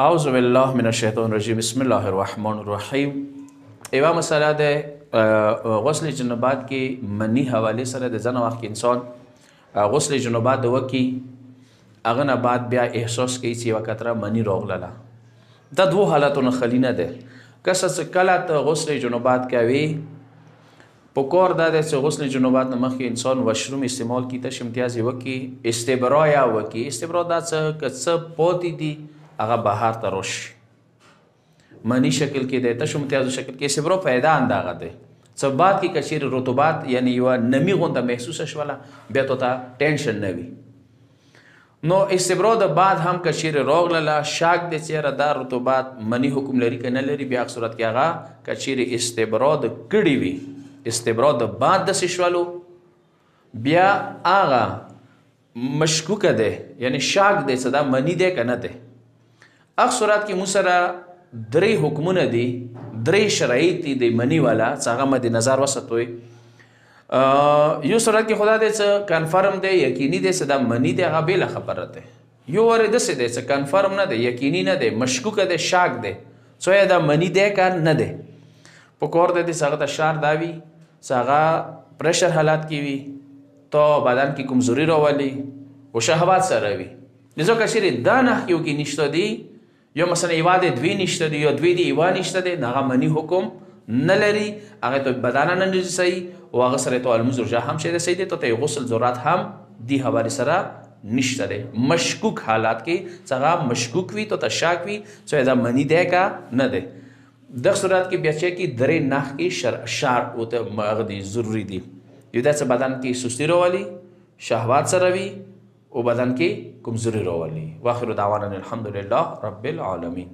اعوذ بالله من الشیطان الرجیم بسم الله الرحمن الرحیم. ایوا مسله د غسل جنابات کې منی حواله سره د ځنه وخت انسان غسل جنابات وکي هغه نه بعد بیا احساس کوي چې یوه قطره منی راغله. دا دوه حالتونه خلی نه ده. که څه کله ته غسل جنابات کوي په کار دا ده چې غسل جنابات نه مخکې انسان وشروم استعمال کی ته امتیاز وکي استبرا یا وکي. استبرا دا څه که څه پاتې دي هغه بهر ته راشي منی شکل کې دی تش امتیازو شکل کې استبرا پیدا انداغه دی څه بعد کې که چیرې رطوبات یعنی یوه نمی غونده محسوسه شوله بیا تو ته ټینشن نه وي. نو استبرا د بعد هم که چیرې راغلله شک دی چیرې دا رطوبات منی حکم لري که نه لري بیا هغه صورت کې هغه که چیرې استبرا د کړي وي استبرا د بعد داسې شولو بیا هغه مشکوکه دی یعنی شک دی چې دا منی دی که نه دی. اخ صورت کې مو سره درې حکمونه دي درې شرایط دي د منی والا څه هغه مد نظر وساتوئ. یو صورت کې خدا دی چې کنفرم دی یقیني دی چې دا منی دی هغه بېله خبره دی. یو ورې داسې دی چې کنفرم نه دی یقیني نه دی مشکوکه دی شاک دی څویا دا منی دی که نه دی. په کور دی چې هغه ته شار دا وي چې هغه پریشر حالات کې وي تو بدن کې کمزوري راولي و شهوات سره وي. لذا که چیرې دا نښې کې نشته دي یا مثلا ایوا د دوی نشته دی یا دوی د ایوا نشته دی هغه منی حکم نه لري هغه ته بدن نه نجسوي او هغه سره ته الموز رجا هم شه رسیدي دی ته غسل ضرورت هم دی حواله سره نشته دی. مشکوک حالات کې څنګه مشکوک وي ته شک وي چې دا منی دی کا نه دی. د صورت کې بیا چې کې درې نښ کې شار او ته مغدي ضروری دي. یو د بدن کې سستی راولي شهوات سره وي او بدن کې کمزوري راولي. واخر دعوانا الحمدلله رب العالمین.